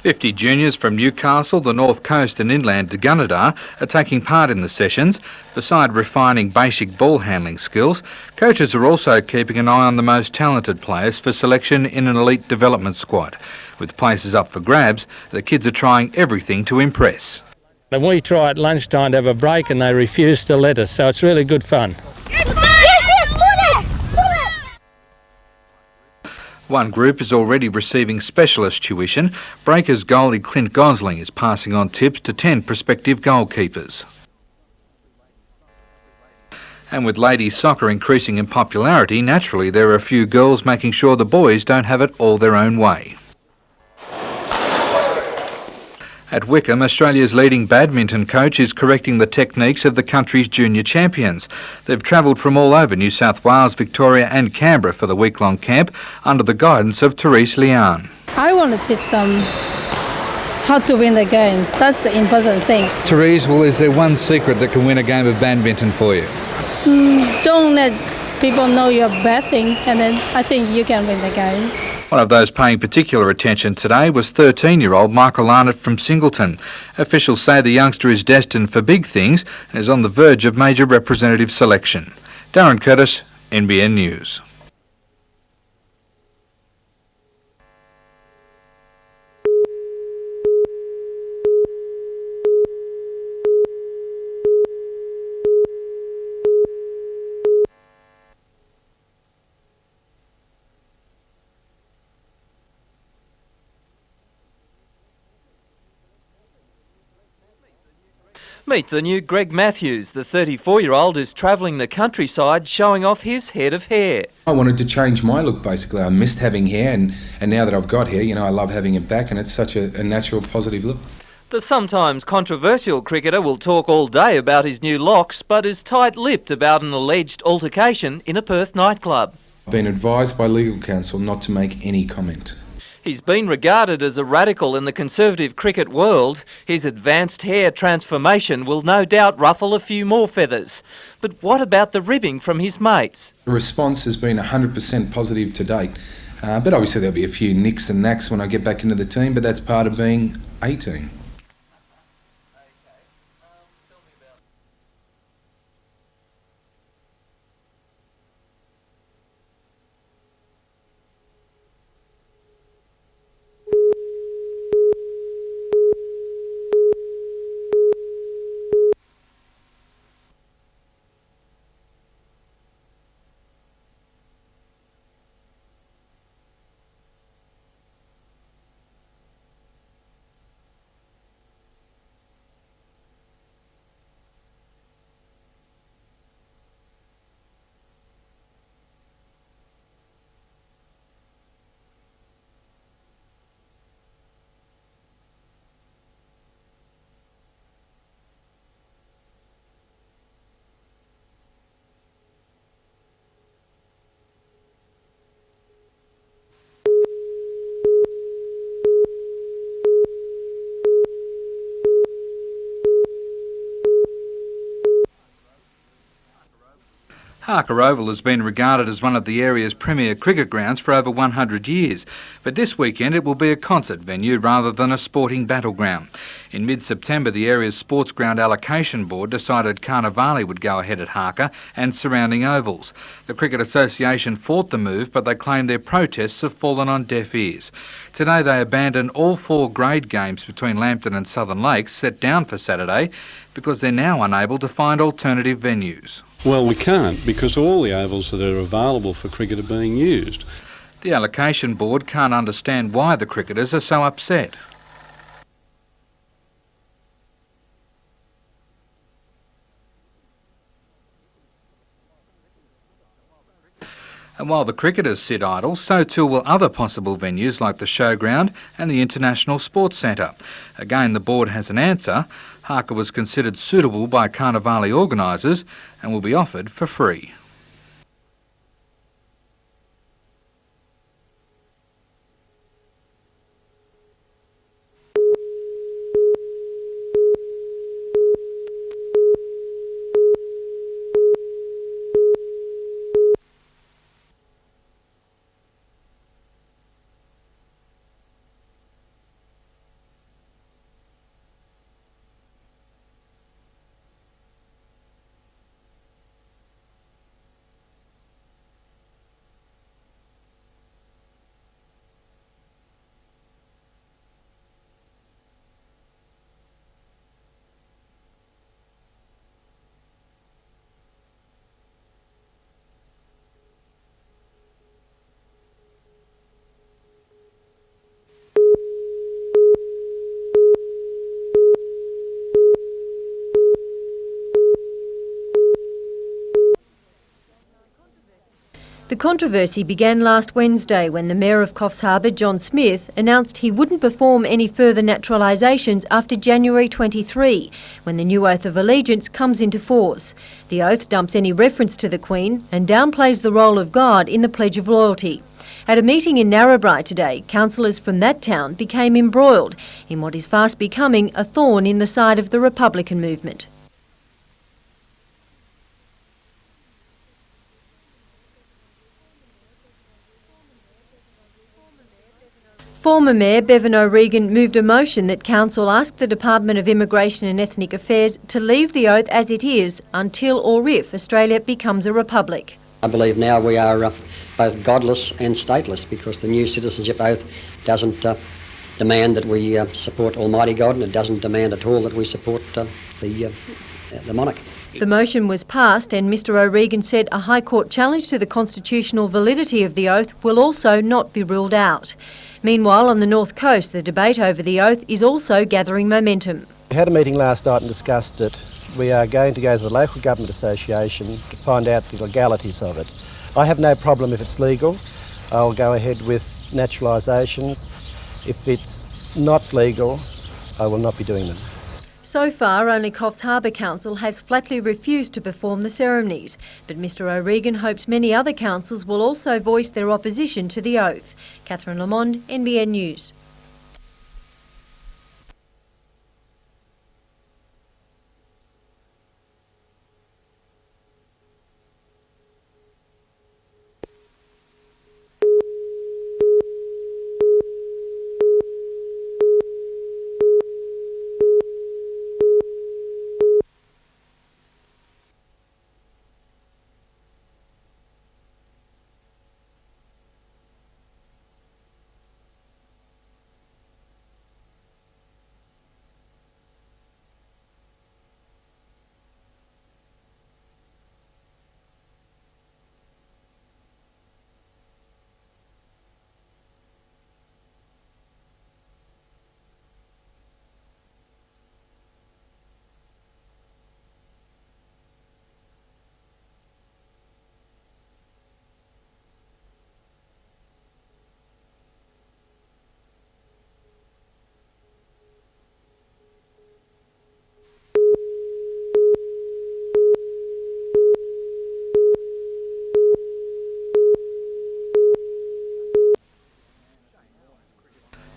50 juniors from Newcastle, the North Coast and inland to Gunnedah are taking part in the sessions. Beside refining basic ball handling skills, coaches are also keeping an eye on the most talented players for selection in an elite development squad. With places up for grabs, the kids are trying everything to impress. And we try at lunchtime to have a break and they refuse to let us, so it's really good fun. One group is already receiving specialist tuition. Breakers goalie Clint Gosling is passing on tips to 10 prospective goalkeepers. And with ladies soccer increasing in popularity, naturally there are a few girls making sure the boys don't have it all their own way. At Wickham, Australia's leading badminton coach is correcting the techniques of the country's junior champions. They've travelled from all over New South Wales, Victoria and Canberra for the week-long camp under the guidance of Torres. I want to teach them how to win the games. That's the important thing. Torres, well, is there one secret that can win a game of badminton for you? Don't let people know your bad things, and then I think you can win the games. One of those paying particular attention today was 13-year-old Michael Arnott from Singleton. Officials say the youngster is destined for big things and is on the verge of major representative selection. Darren Curtis, NBN News. Meet the new Greg Matthews. The 34-year-old is travelling the countryside showing off his head of hair. I wanted to change my look basically. I missed having hair and now that I've got hair, I love having it back and it's such a natural, positive look. The sometimes controversial cricketer will talk all day about his new locks but is tight-lipped about an alleged altercation in a Perth nightclub. I've been advised by legal counsel not to make any comment. He's been regarded as a radical in the conservative cricket world. His advanced hair transformation will no doubt ruffle a few more feathers. But what about the ribbing from his mates? The response has been 100% positive to date. But obviously there'll be a few nicks and knacks when I get back into the team, but that's part of being a team. Harker Oval has been regarded as one of the area's premier cricket grounds for over 100 years, but this weekend it will be a concert venue rather than a sporting battleground. In mid-September, the area's Sports Ground Allocation Board decided Carnivale would go ahead at Harker and surrounding ovals. The Cricket Association fought the move, but they claim their protests have fallen on deaf ears. Today they abandoned all 4 grade games between Lambton and Southern Lakes set down for Saturday because they're now unable to find alternative venues. Well, we can't because all the ovals that are available for cricket are being used. The Allocation Board can't understand why the cricketers are so upset. And while the cricketers sit idle, so too will other possible venues like the Showground and the International Sports Centre. Again, the board has an answer. Harker was considered suitable by Carnivale organisers and will be offered for free. The controversy began last Wednesday when the Mayor of Coffs Harbour, John Smith, announced he wouldn't perform any further naturalisations after January 23, when the new Oath of Allegiance comes into force. The oath dumps any reference to the Queen and downplays the role of God in the Pledge of Loyalty. At a meeting in Narrabri today, councillors from that town became embroiled in what is fast becoming a thorn in the side of the Republican movement. Former Mayor Bevan O'Regan moved a motion that Council asked the Department of Immigration and Ethnic Affairs to leave the oath as it is until or if Australia becomes a republic. I believe now we are both godless and stateless, because the new citizenship oath doesn't demand that we support Almighty God, and it doesn't demand at all that we support the monarch. The motion was passed, and Mr O'Regan said a High Court challenge to the constitutional validity of the oath will also not be ruled out. Meanwhile, on the North Coast, the debate over the oath is also gathering momentum. We had a meeting last night and discussed it. We are going to go to the Local Government Association to find out the legalities of it. I have no problem if it's legal. I'll go ahead with naturalisations. If it's not legal, I will not be doing them. So far, only Coffs Harbour Council has flatly refused to perform the ceremonies, but Mr O'Regan hopes many other councils will also voice their opposition to the oath. Catherine Lamond, NBN News.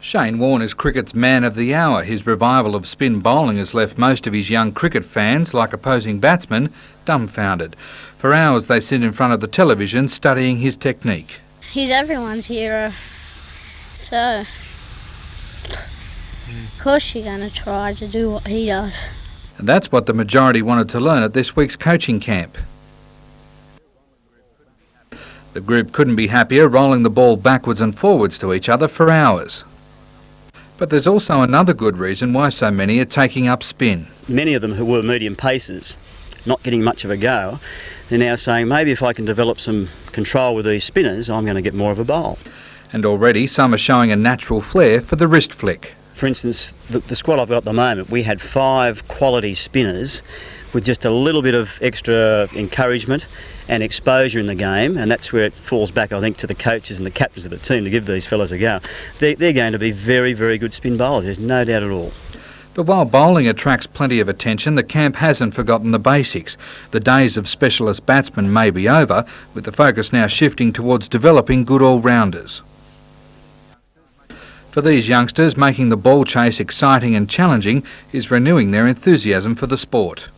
Shane Warne is cricket's man of the hour. His revival of spin bowling has left most of his young cricket fans, like opposing batsmen, dumbfounded. For hours they sit in front of the television studying his technique. He's everyone's hero, so of course you're going to try to do what he does. And that's what the majority wanted to learn at this week's coaching camp. The group couldn't be happier, rolling the ball backwards and forwards to each other for hours. But there's also another good reason why so many are taking up spin. Many of them who were medium pacers, not getting much of a go, they're now saying maybe if I can develop some control with these spinners, I'm going to get more of a bowl. And already some are showing a natural flair for the wrist flick. For instance, the squad I've got at the moment, we had 5 quality spinners with just a little bit of extra encouragement and exposure in the game, and that's where it falls back, I think, to the coaches and the captains of the team to give these fellas a go. They're going to be very, very good spin bowlers, there's no doubt at all. But while bowling attracts plenty of attention, the camp hasn't forgotten the basics. The days of specialist batsmen may be over, with the focus now shifting towards developing good all-rounders. For these youngsters, making the ball chase exciting and challenging is renewing their enthusiasm for the sport.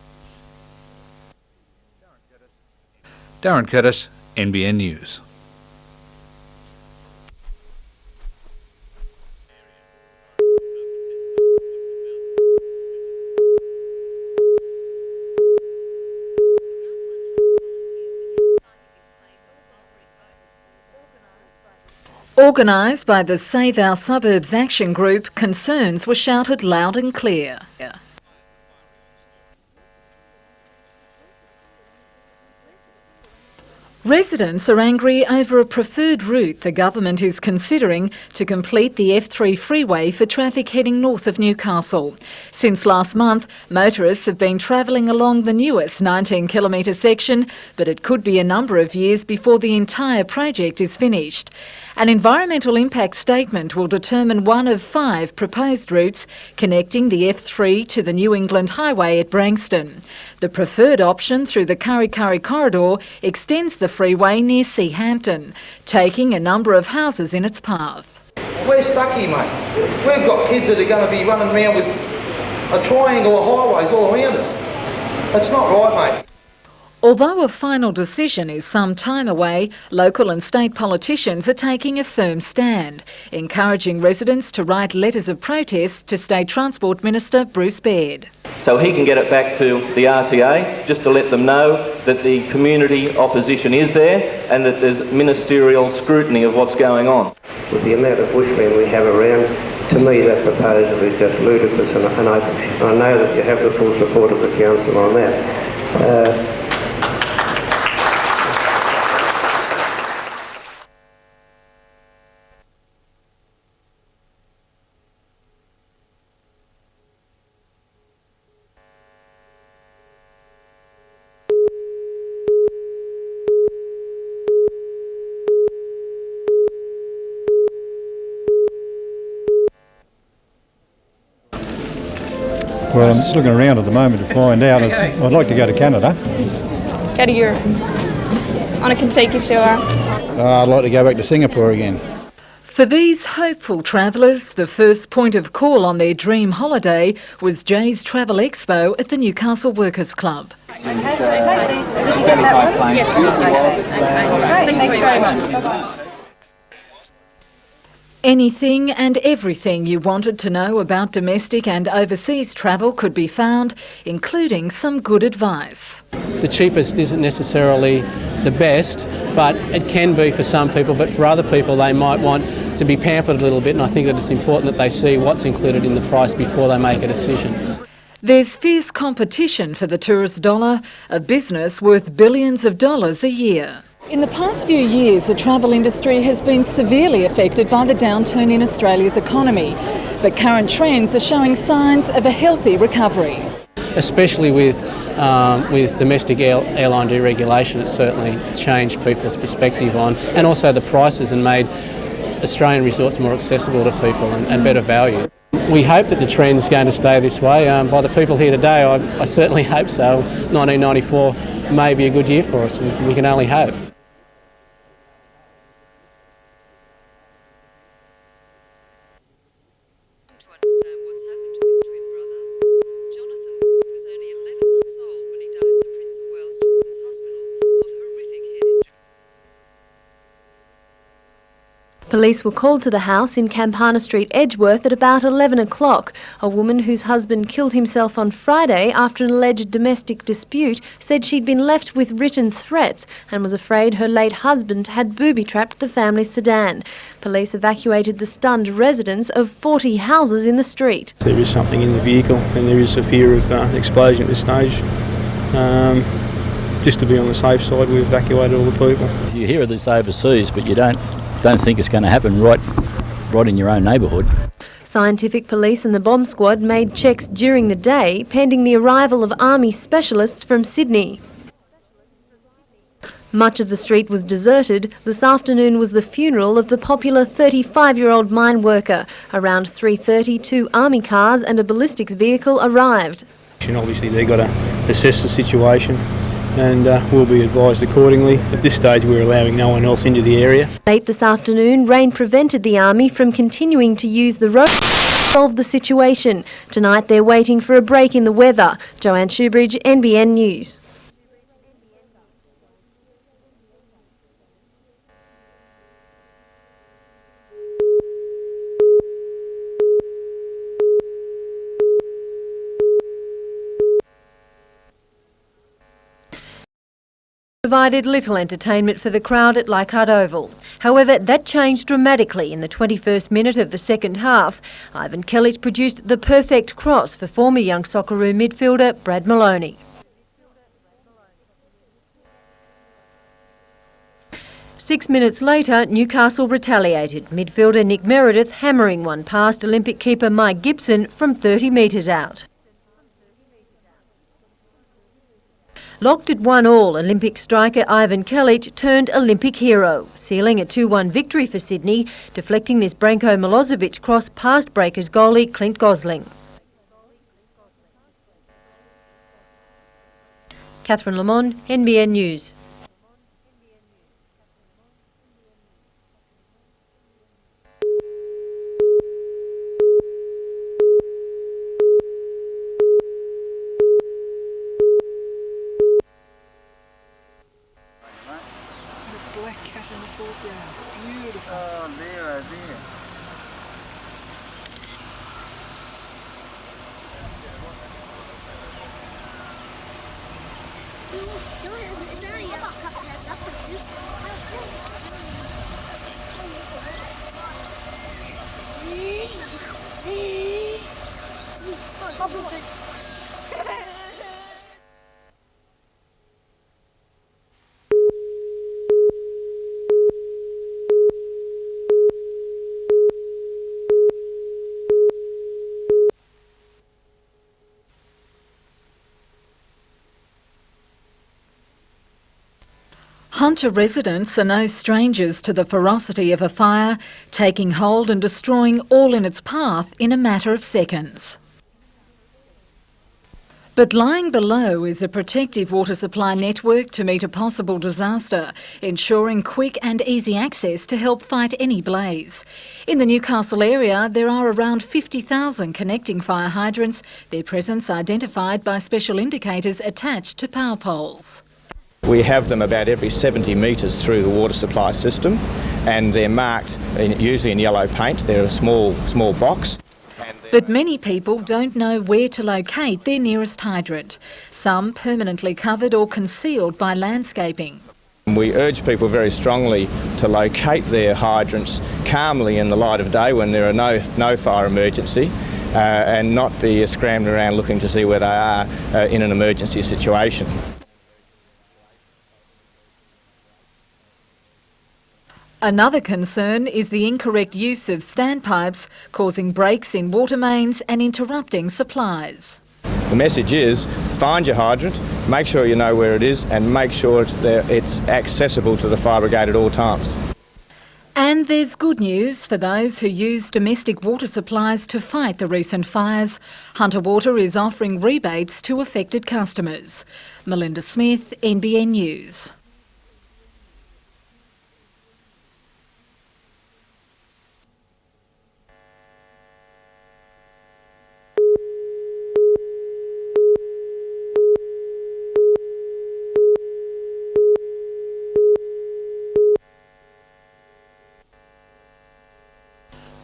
Darren Curtis, NBN News. Organised by the Save Our Suburbs Action Group, concerns were shouted loud and clear. Residents are angry over a preferred route the government is considering to complete the F3 freeway for traffic heading north of Newcastle. Since last month, motorists have been travelling along the newest 19-kilometre section, but it could be a number of years before the entire project is finished. An environmental impact statement will determine one of 5 proposed routes connecting the F3 to the New England Highway at Branxton. The preferred option through the Kurri Kurri corridor extends the freeway near Seahampton, taking a number of houses in its path. We're stuck here, mate. We've got kids that are going to be running around with a triangle of highways all around us. It's not right, mate. Although a final decision is some time away, local and state politicians are taking a firm stand, encouraging residents to write letters of protest to State Transport Minister Bruce Baird. So he can get it back to the RTA, just to let them know that the community opposition is there and that there's ministerial scrutiny of what's going on. With the amount of bushmen we have around, to me that proposal is just ludicrous, and I know that you have the full support of the council on that. Well, I'm just looking around at the moment to find out. I'd like to go to Canada. Go to Europe on a Kentucky tour. I'd like to go back to Singapore again. For these hopeful travellers, the first point of call on their dream holiday was Jay's Travel Expo at the Newcastle Workers Club. Okay, so take these. Did you get that one? Yes, okay. Thanks very much. Anything and everything you wanted to know about domestic and overseas travel could be found, including some good advice. The cheapest isn't necessarily the best, but it can be for some people, but for other people they might want to be pampered a little bit, and I think that it's important that they see what's included in the price before they make a decision. There's fierce competition for the tourist dollar, a business worth billions of dollars a year. In the past few years, the travel industry has been severely affected by the downturn in Australia's economy, but current trends are showing signs of a healthy recovery. Especially with domestic airline deregulation, it's certainly changed people's perspective on, and also the prices, and made Australian resorts more accessible to people and better value. We hope that the trend's going to stay this way. By the people here today, I certainly hope so. 1994 may be a good year for us. We can only hope. Police were called to the house in Campana Street, Edgeworth at about 11 o'clock. A woman whose husband killed himself on Friday after an alleged domestic dispute said she'd been left with written threats and was afraid her late husband had booby-trapped the family sedan. Police evacuated the stunned residents of 40 houses in the street. There is something in the vehicle and there is a fear of explosion at this stage. Just to be on the safe side, we evacuated all the people. You hear of this overseas, but you don't think it's going to happen right in your own neighbourhood. Scientific police and the bomb squad made checks during the day, pending the arrival of army specialists from Sydney. Much of the street was deserted. This afternoon was the funeral of the popular 35-year-old mine worker. Around 3:30, 2 army cars and a ballistics vehicle arrived. And obviously they've got to assess the situation, and we'll be advised accordingly. At this stage we're allowing no one else into the area. Late this afternoon, rain prevented the army from continuing to use the road to solve the situation. Tonight they're waiting for a break in the weather. Joanne Shoebridge, NBN News. Provided little entertainment for the crowd at Leichhardt Oval. However, that changed dramatically in the 21st minute of the second half. Ivan Kilic produced the perfect cross for former young Socceroo midfielder Brad Maloney. 6 minutes later, Newcastle retaliated, midfielder Nick Meredith hammering one past Olympic keeper Mike Gibson from 30 metres out. Locked at 1-1, Olympic striker Ivan Kelic turned Olympic hero, sealing a 2-1 victory for Sydney, deflecting this Branko Milosevic cross past Breakers goalie Clint Gosling. Catherine Lamond, NBN News. Black cat in the foreground. Beautiful. Oh, there, oh, there. It's only a cup has nothing to do. Hunter residents are no strangers to the ferocity of a fire, taking hold and destroying all in its path in a matter of seconds. But lying below is a protective water supply network to meet a possible disaster, ensuring quick and easy access to help fight any blaze. In the Newcastle area, there are around 50,000 connecting fire hydrants, their presence identified by special indicators attached to power poles. We have them about every 70 metres through the water supply system, and they're marked usually in yellow paint. They're a small box. But many people don't know where to locate their nearest hydrant, some permanently covered or concealed by landscaping. We urge people very strongly to locate their hydrants calmly in the light of day when there are no fire emergency, and not be scrambling around looking to see where they are in an emergency situation. Another concern is the incorrect use of standpipes, causing breaks in water mains and interrupting supplies. The message is, find your hydrant, make sure you know where it is, and make sure it's accessible to the fire brigade at all times. And there's good news for those who use domestic water supplies to fight the recent fires. Hunter Water is offering rebates to affected customers. Melinda Smith, NBN News.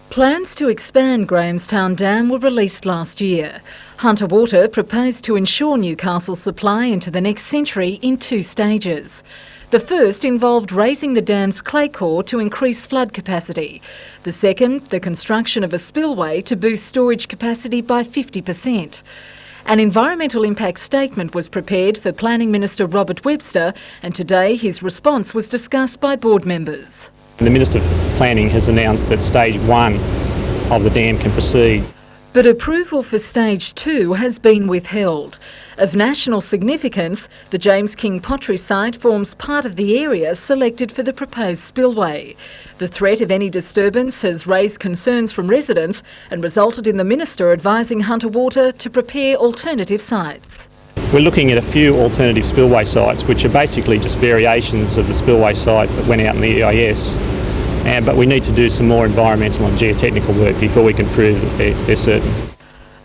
Plans to expand Grahamstown Dam were released last year. Hunter Water proposed to ensure Newcastle's supply into the next century in 2 stages. The first involved raising the dam's clay core to increase flood capacity. The second, the construction of a spillway to boost storage capacity by 50%. An environmental impact statement was prepared for Planning Minister Robert Webster, and today his response was discussed by board members. The Minister for Planning has announced that stage 1 of the dam can proceed. But approval for stage 2 has been withheld. Of national significance, the James King Pottery site forms part of the area selected for the proposed spillway. The threat of any disturbance has raised concerns from residents and resulted in the Minister advising Hunter Water to prepare alternative sites. We're looking at a few alternative spillway sites, which are basically just variations of the spillway site that went out in the EIS. But we need to do some more environmental and geotechnical work before we can prove that they're certain.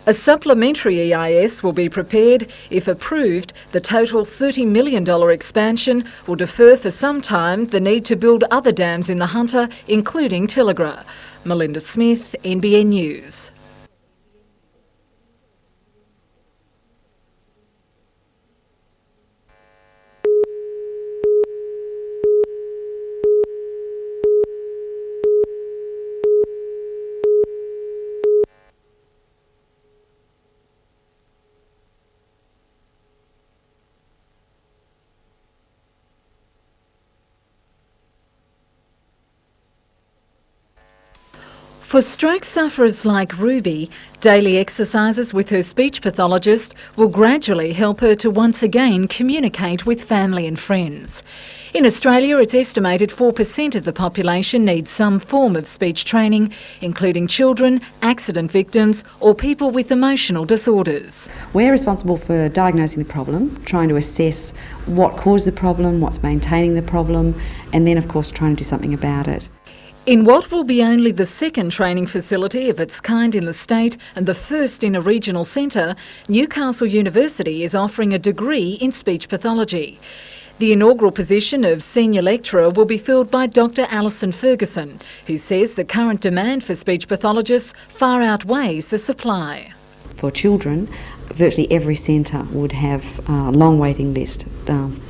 A supplementary EIS will be prepared. If approved, the total $30 million expansion will defer for some time the need to build other dams in the Hunter, including Tilligra. Melinda Smith, NBN News. For stroke sufferers like Ruby, daily exercises with her speech pathologist will gradually help her to once again communicate with family and friends. In Australia, it's estimated 4% of the population needs some form of speech training, including children, accident victims or people with emotional disorders. We're responsible for diagnosing the problem, trying to assess what caused the problem, what's maintaining the problem, and then of course trying to do something about it. In what will be only the second training facility of its kind in the state and the first in a regional centre, Newcastle University is offering a degree in speech pathology. The inaugural position of senior lecturer will be filled by Dr Alison Ferguson, who says the current demand for speech pathologists far outweighs the supply. For children, virtually every centre would have a long waiting list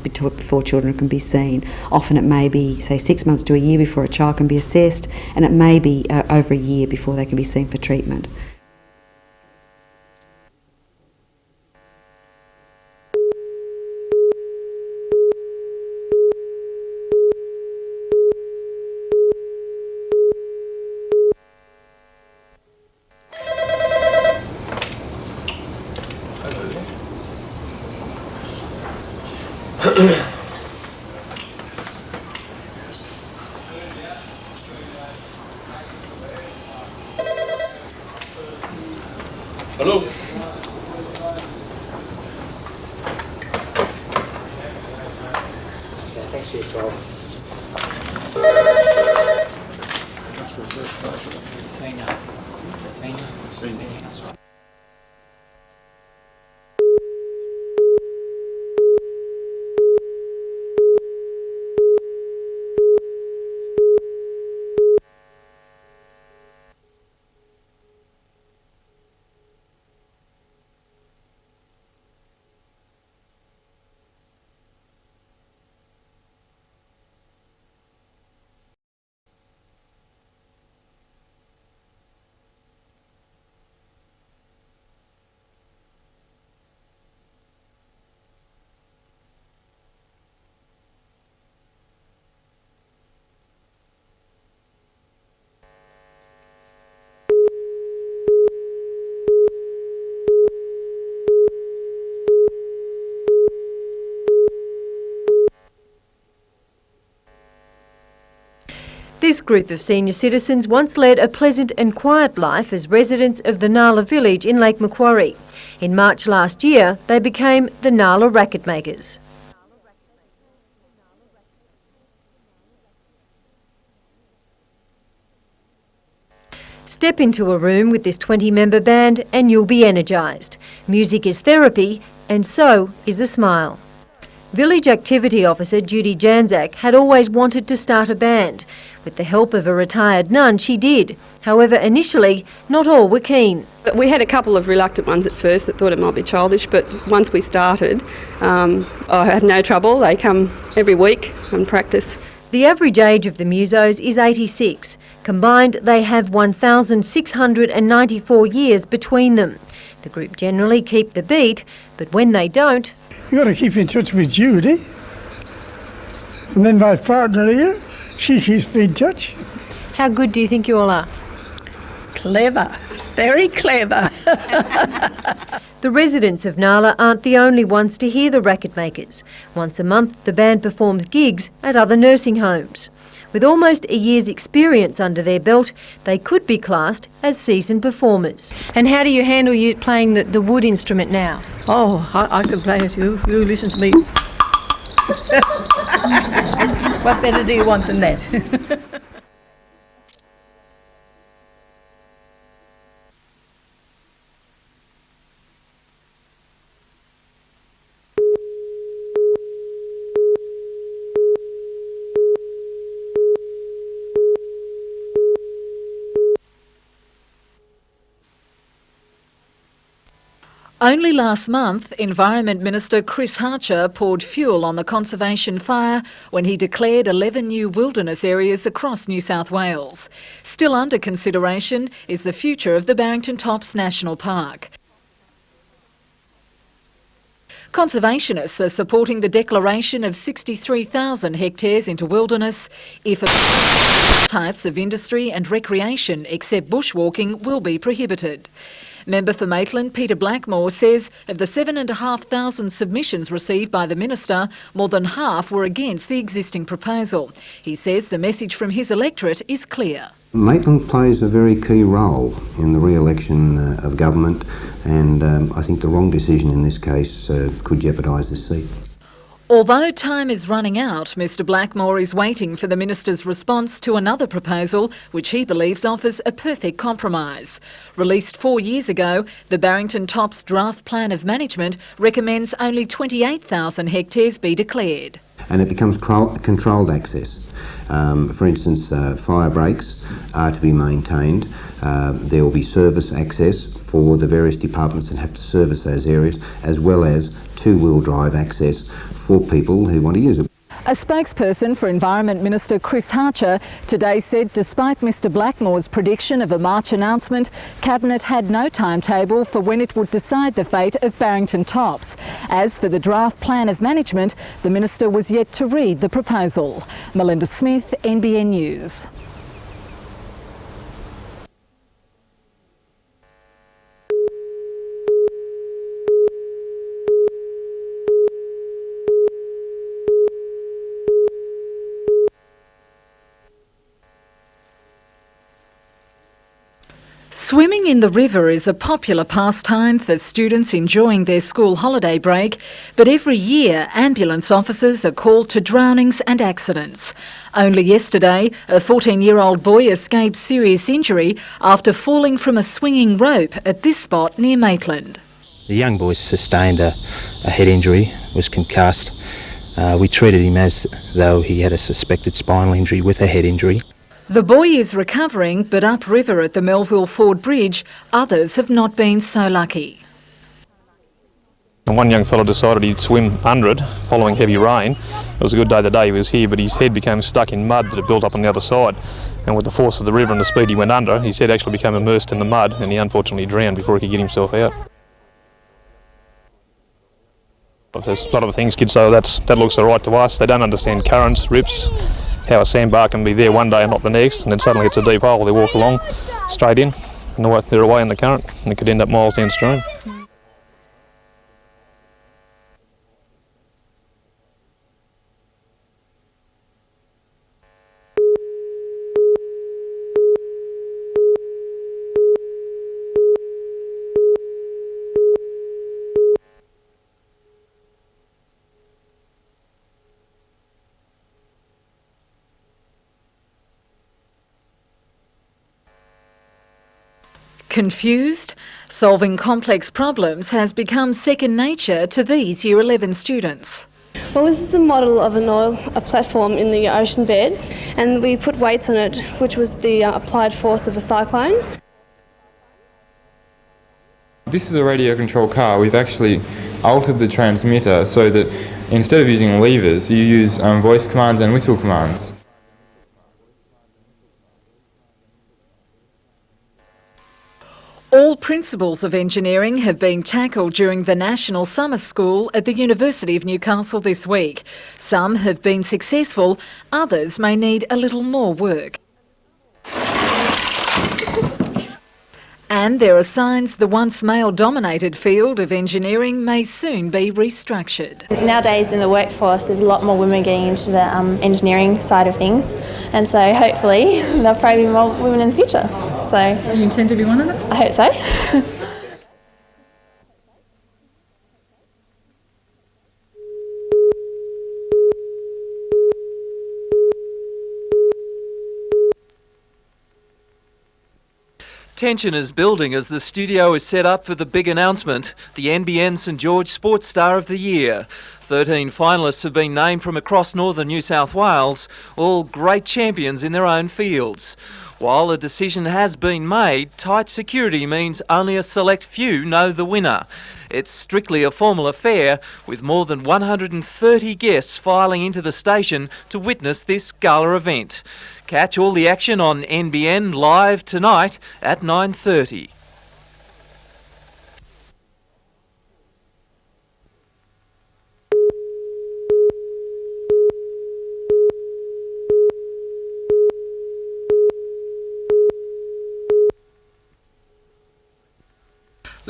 before children can be seen. Often it may be, say, 6 months to a year before a child can be assessed, and it may be over a year before they can be seen for treatment. Hello. Thanks for your call. This group of senior citizens once led a pleasant and quiet life as residents of the Nala village in Lake Macquarie. In March last year, they became the Nala Racket Makers. Step into a room with this 20-member band and you'll be energised. Music is therapy, and so is a smile. Village Activity Officer Judy Janzak had always wanted to start a band. With the help of a retired nun, she did. However, initially, not all were keen. We had a couple of reluctant ones at first that thought it might be childish, but once we started, I had no trouble. They come every week and practice. The average age of the musos is 86. Combined, they have 1,694 years between them. The group generally keep the beat, but when they don't... You've got to keep in touch with Judy. And then my partner here, she keeps me in touch. How good do you think you all are? Clever. Very clever. The residents of Nala aren't the only ones to hear the racket makers. Once a month, the band performs gigs at other nursing homes. With almost a year's experience under their belt, they could be classed as seasoned performers. And how do you handle you playing the wood instrument now? Oh, I can play it. You listen to me. What better do you want than that? Only last month, Environment Minister Chris Hartcher poured fuel on the conservation fire when he declared 11 new wilderness areas across New South Wales. Still under consideration is the future of the Barrington Tops National Park. Conservationists are supporting the declaration of 63,000 hectares into wilderness if types of industry and recreation except bushwalking will be prohibited. Member for Maitland Peter Blackmore says of the 7,500 submissions received by the Minister, more than half were against the existing proposal. He says the message from his electorate is clear. Maitland plays a very key role in the re-election of government, and I think the wrong decision in this case could jeopardise this seat. Although time is running out, Mr Blackmore is waiting for the Minister's response to another proposal which he believes offers a perfect compromise. Released 4 years ago, the Barrington Tops Draft Plan of Management recommends only 28,000 hectares be declared. And it becomes controlled access. For instance, fire breaks are to be maintained. There will be service access for the various departments that have to service those areas, as well as two-wheel drive access for people who want to use it. A spokesperson for Environment Minister Chris Harcher today said despite Mr Blackmore's prediction of a March announcement, Cabinet had no timetable for when it would decide the fate of Barrington Tops. As for the draft plan of management, the Minister was yet to read the proposal. Melinda Smith, NBN News. Swimming in the river is a popular pastime for students enjoying their school holiday break, but every year ambulance officers are called to drownings and accidents. Only yesterday, a 14-year-old boy escaped serious injury after falling from a swinging rope at this spot near Maitland. The young boy sustained a head injury, was concussed. We treated him as though he had a suspected spinal injury with a head injury. The boy is recovering, but upriver at the Melville Ford Bridge, others have not been so lucky. And one young fellow decided he'd swim under it following heavy rain. It was a good day the day he was here, but his head became stuck in mud that had built up on the other side. And with the force of the river and the speed he went under, his head actually became immersed in the mud and he unfortunately drowned before he could get himself out. There's a lot of things kids say, that looks all right to us. They don't understand currents, rips, how a sandbar can be there one day and not the next, and then suddenly it's a deep hole. They walk along straight in and they're away in the current and it could end up miles downstream. Confused? Solving complex problems has become second nature to these Year 11 students. Well, this is a model of a platform in the ocean bed, and we put weights on it, which was the applied force of a cyclone. This is a radio control car. We've actually altered the transmitter so that instead of using levers, you use voice commands and whistle commands. All principles of engineering have been tackled during the National Summer School at the University of Newcastle this week. Some have been successful, others may need a little more work. And there are signs the once male-dominated field of engineering may soon be restructured. Nowadays in the workforce there's a lot more women getting into the engineering side of things, and so hopefully there'll probably be more women in the future. So you intend to be one of them? I hope so. Tension is building as the studio is set up for the big announcement, the NBN St George Sports Star of the Year. 13 finalists have been named from across northern New South Wales, all great champions in their own fields. While a decision has been made, tight security means only a select few know the winner. It's strictly a formal affair, with more than 130 guests filing into the station to witness this gala event. Catch all the action on NBN live tonight at 9:30.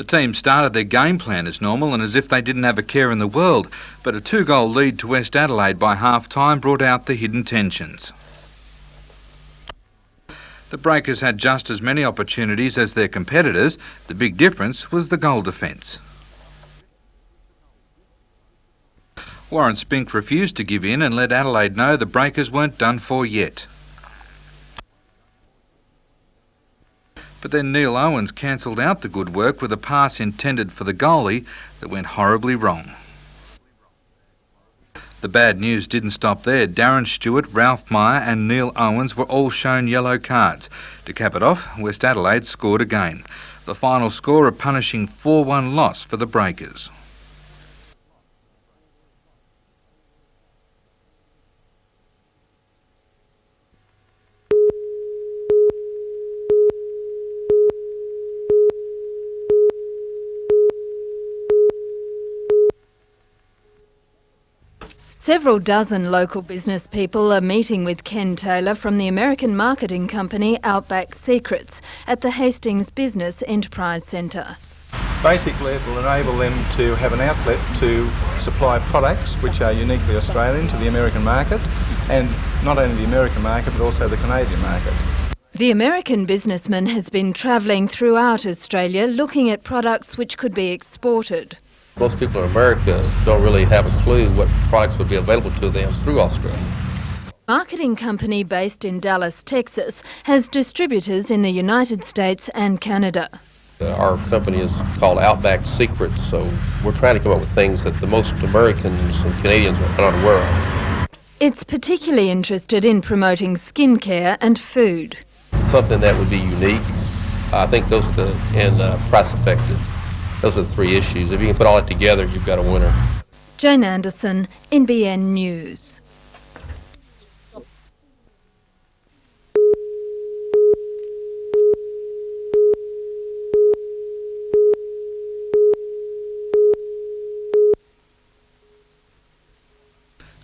team started their game plan as normal and as if they didn't have a care in the world, but a 2-goal lead to West Adelaide by half-time brought out the hidden tensions. The Breakers had just as many opportunities as their competitors. The big difference was the goal defence. Warren Spink refused to give in and let Adelaide know the Breakers weren't done for yet. But then Neil Owens cancelled out the good work with a pass intended for the goalie that went horribly wrong. The bad news didn't stop there. Darren Stewart, Ralph Meyer and Neil Owens were all shown yellow cards. To cap it off, West Adelaide scored again. The final score a punishing 4-1 loss for the Breakers. Several dozen local business people are meeting with Ken Taylor from the American marketing company Outback Secrets at the Hastings Business Enterprise Centre. Basically, it will enable them to have an outlet to supply products which are uniquely Australian to the American market, and not only the American market but also the Canadian market. The American businessman has been travelling throughout Australia looking at products which could be exported. Most people in America don't really have a clue what products would be available to them through Australia. Marketing company based in Dallas, Texas, has distributors in the United States and Canada. Our company is called Outback Secrets, so we're trying to come up with things that the most Americans and Canadians are not aware of. It's particularly interested in promoting skincare and food. Something that would be unique. I think those are price effective. Those are the three issues. If you can put all that together, you've got a winner. Jane Anderson, NBN News.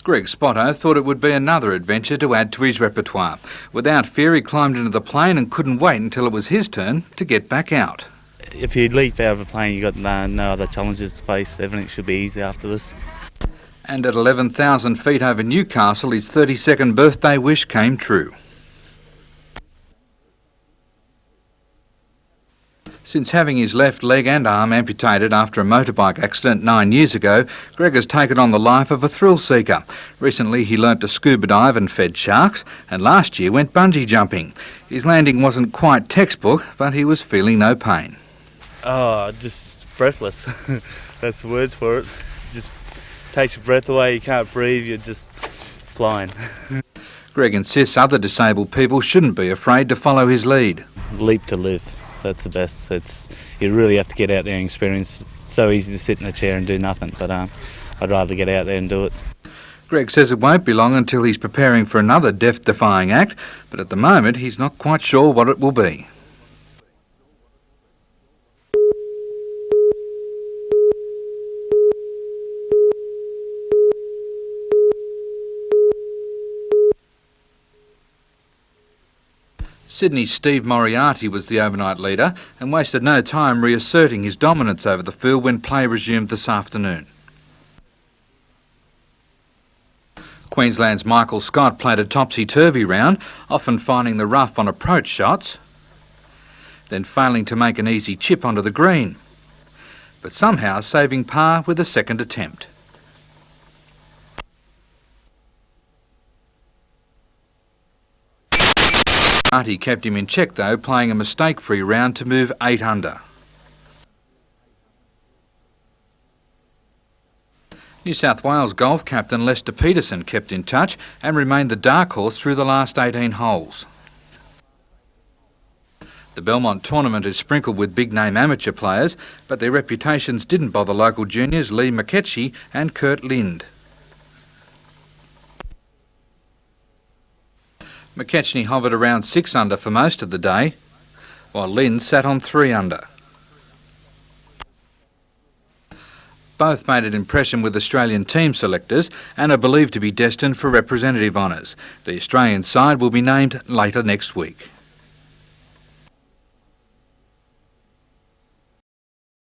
Greg Spotto thought it would be another adventure to add to his repertoire. Without fear, he climbed into the plane and couldn't wait until it was his turn to get back out. If you leap out of a plane, you've got no other challenges to face. Everything should be easy after this. And at 11,000 feet over Newcastle, his 32nd birthday wish came true. Since having his left leg and arm amputated after a motorbike accident 9 years ago, Greg has taken on the life of a thrill seeker. Recently he learnt to scuba dive and fed sharks, and last year went bungee jumping. His landing wasn't quite textbook, but he was feeling no pain. Oh, just breathless. That's the words for it. Just takes your breath away, you can't breathe, you're just flying. Greg insists other disabled people shouldn't be afraid to follow his lead. Leap to live, that's the best. You really have to get out there and experience. It's so easy to sit in a chair and do nothing, but I'd rather get out there and do it. Greg says it won't be long until he's preparing for another death-defying act, but at the moment he's not quite sure what it will be. Sydney's Steve Moriarty was the overnight leader and wasted no time reasserting his dominance over the field when play resumed this afternoon. Queensland's Michael Scott played a topsy-turvy round, often finding the rough on approach shots, then failing to make an easy chip onto the green, but somehow saving par with a second attempt. Moriarty kept him in check though, playing a mistake-free round to move 8 under. New South Wales golf captain Lester Peterson kept in touch and remained the dark horse through the last 18 holes. The Belmont tournament is sprinkled with big-name amateur players, but their reputations didn't bother local juniors Lee McKetchie and Kurt Lind. McKetchney hovered around 6 under for most of the day, while Lind sat on 3 under. Both made an impression with Australian team selectors and are believed to be destined for representative honours. The Australian side will be named later next week.